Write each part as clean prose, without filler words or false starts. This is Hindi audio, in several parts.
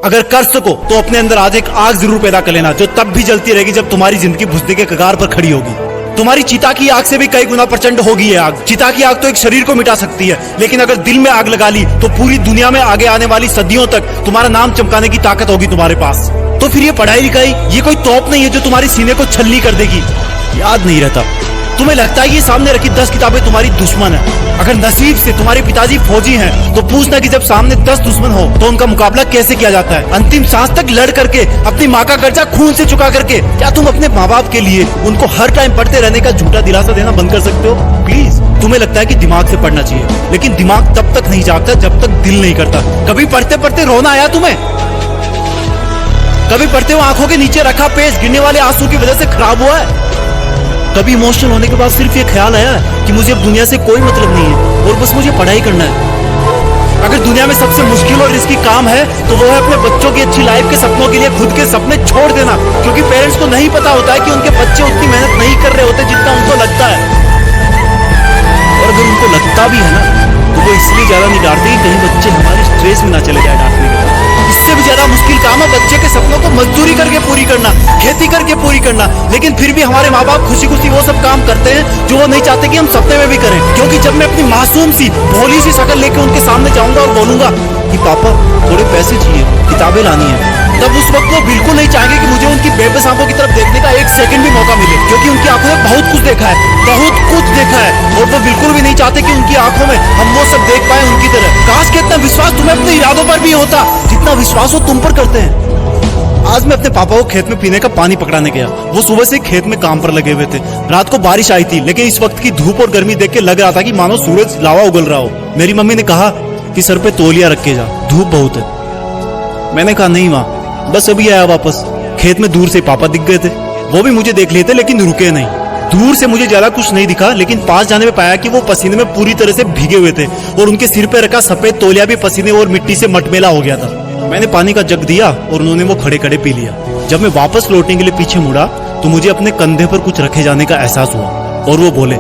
अगर कर सको तो अपने अंदर आज एक आग जरूर पैदा कर लेना, जो तब भी जलती रहेगी जब तुम्हारी जिंदगी बुझने के कगार पर खड़ी होगी। तुम्हारी चिता की आग से भी कई गुना प्रचंड होगी ये आग। चिता की आग तो एक शरीर को मिटा सकती है, लेकिन अगर दिल में आग लगा ली तो पूरी दुनिया में आगे आने वाली सदियों तक तुम्हारा नाम चमकाने की ताकत होगी तुम्हारे पास। तो फिर ये पढ़ाई लिखाई ये कोई तोप नहीं है जो तुम्हारे सीने को छलनी कर देगी। याद नहीं रहता। तुम्हें लगता है ये सामने रखी 10 किताबें तुम्हारी दुश्मन है। अगर नसीब से तुम्हारे पिताजी फौजी हैं तो पूछना कि जब सामने 10 दुश्मन हो तो उनका मुकाबला कैसे किया जाता है। अंतिम सांस तक लड़ करके, अपनी माँ का कर्जा खून से चुका करके, क्या तुम अपने माँ बाप के लिए उनको हर टाइम पढ़ते रहने का झूठा दिलासा देना बंद कर सकते हो? प्लीज। तुम्हें लगता है कि दिमाग से पढ़ना चाहिए, लेकिन दिमाग तब तक नहीं जागता जब तक दिल नहीं करता। कभी पढ़ते पढ़ते रोना आया तुम्हें? कभी पढ़ते हो आंखों के नीचे रखा पेज गिरने वाले आंसू की वजह से खराब हुआ है? कभी इमोशनल होने के बाद सिर्फ ये ख्याल आया कि मुझे अब दुनिया से कोई मतलब नहीं है और बस मुझे पढ़ाई करना है? अगर दुनिया में सबसे मुश्किल और रिस्की काम है तो वो है अपने बच्चों की अच्छी लाइफ के सपनों के लिए खुद के सपने छोड़ देना, क्योंकि पेरेंट्स को नहीं पता होता है कि उनके बच्चे उतनी मेहनत नहीं कर रहे होते जितना उनको लगता है। और अगर उनको लगता भी है ना तो वो इसलिए ज्यादा नहीं डांटते कि कहीं बच्चे हमारे स्ट्रेस में ना चले जाए डांटने के बाद। इससे भी ज्यादा मुश्किल काम है बच्चे के सपनों को मजदूरी करके पूरी करना, खेती करके पूरी करना, लेकिन फिर भी हमारे माँ बाप खुशी खुशी वो सब काम करते हैं जो वो नहीं चाहते कि हम सपने में भी करें। क्योंकि जब मैं अपनी मासूम सी भोली सी शक्ल लेके उनके सामने जाऊंगा और बोलूंगा कि पापा थोड़े पैसे चाहिए, किताबें लानी है, तब उस वक्त वो बिल्कुल नहीं चाहेंगे कि मुझे उनकी बेबस आंखों की तरफ देखने का एक सेकंड भी मौका मिले, क्योंकि उनकी आंखों में बहुत कुछ देखा है, बहुत कुछ देखा है, और वो बिल्कुल भी नहीं चाहते कि उनकी आंखों में हम वो सब देख पाए उनकी तरह। काश कि इतना विश्वास तुम्हें अपने इरादों पर भी होता जितना विश्वास वो तुम पर करते हैं। आज मैं अपने पापा को खेत में पीने का पानी पकड़ाने गया। वो सुबह से खेत में काम पर लगे हुए थे। रात को बारिश आई थी, लेकिन इस वक्त की धूप और गर्मी देख के लग रहा था कि मानो सूरज लावा उगल रहा हो। मेरी मम्मी ने कहा कि सर पे तौलिया रख के जा, धूप बहुत है। मैंने कहा नहीं माँ, बस अभी आया वापस। खेत में दूर से पापा दिख गए थे। वो भी मुझे देख लिए थे, लेकिन रुके नहीं। दूर से मुझे ज्यादा कुछ नहीं दिखा, लेकिन पास जाने में पाया कि वो पसीने में पूरी तरह से भीगे हुए थे और उनके सिर पे रखा सफेद तौलिया भी पसीने और मिट्टी से मटमेला हो गया था। मैंने पानी का जग दिया और उन्होंने वो खड़े खड़े पी लिया। जब मैं वापस लौटने के लिए पीछे मुड़ा तो मुझे अपने कंधे पर कुछ रखे जाने का एहसास हुआ और वो बोले,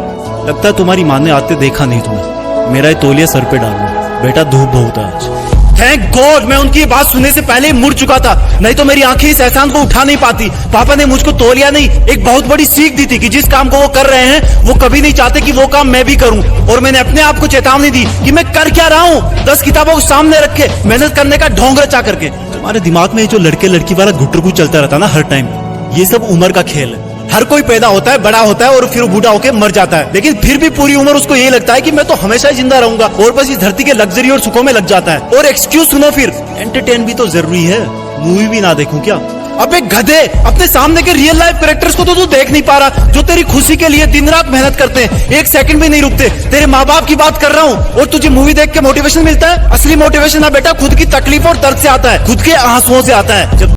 लगता है तुम्हारी माँ ने आते देखा नहीं तुम्हें, मेरा ये तौलिया सर पे डालना, बेटा धूप बहुत है आज। थैंक गॉड मैं उनकी बात सुनने से पहले ही मुड़ चुका था, नहीं तो मेरी आंखें इस एहसान को उठा नहीं पाती। पापा ने मुझको तौलिया नहीं, एक बहुत बड़ी सीख दी थी कि जिस काम को वो कर रहे हैं वो कभी नहीं चाहते कि वो काम मैं भी करूं। और मैंने अपने आप को चेतावनी दी कि मैं कर क्या रहा हूं, 10 किताबों को सामने रखे मेहनत करने का ढोंग रचा करके। तुम्हारे दिमाग में जो लड़के लड़की वाला घुटरगु चलता रहता ना हर टाइम, ये सब उम्र का खेल है। हर कोई पैदा होता है, बड़ा होता है और फिर बूढ़ा होकर मर जाता है, लेकिन फिर भी पूरी उम्र उसको ये लगता है कि मैं तो हमेशा जिंदा रहूंगा और बस इस धरती के लग्जरी और सुखों में लग जाता है। और एक्सक्यूज सुनो, फिर एंटरटेन भी तो जरूरी है, मूवी भी ना देखूं क्या? अब एक गधे, अपने सामने के रियल लाइफ कैरेक्टर्स को तो तू देख नहीं पा रहा, जो तेरी खुशी के लिए दिन रात मेहनत करते हैं, एक सेकंड भी नहीं रुकते। तेरे माँ बाप की बात कर रहा हूँ और तुझे मूवी देख के मोटिवेशन मिलता है? असली मोटिवेशन ना बेटा खुद की तकलीफ और दर्द से आता है, खुद के आंसुओं से आता है। जब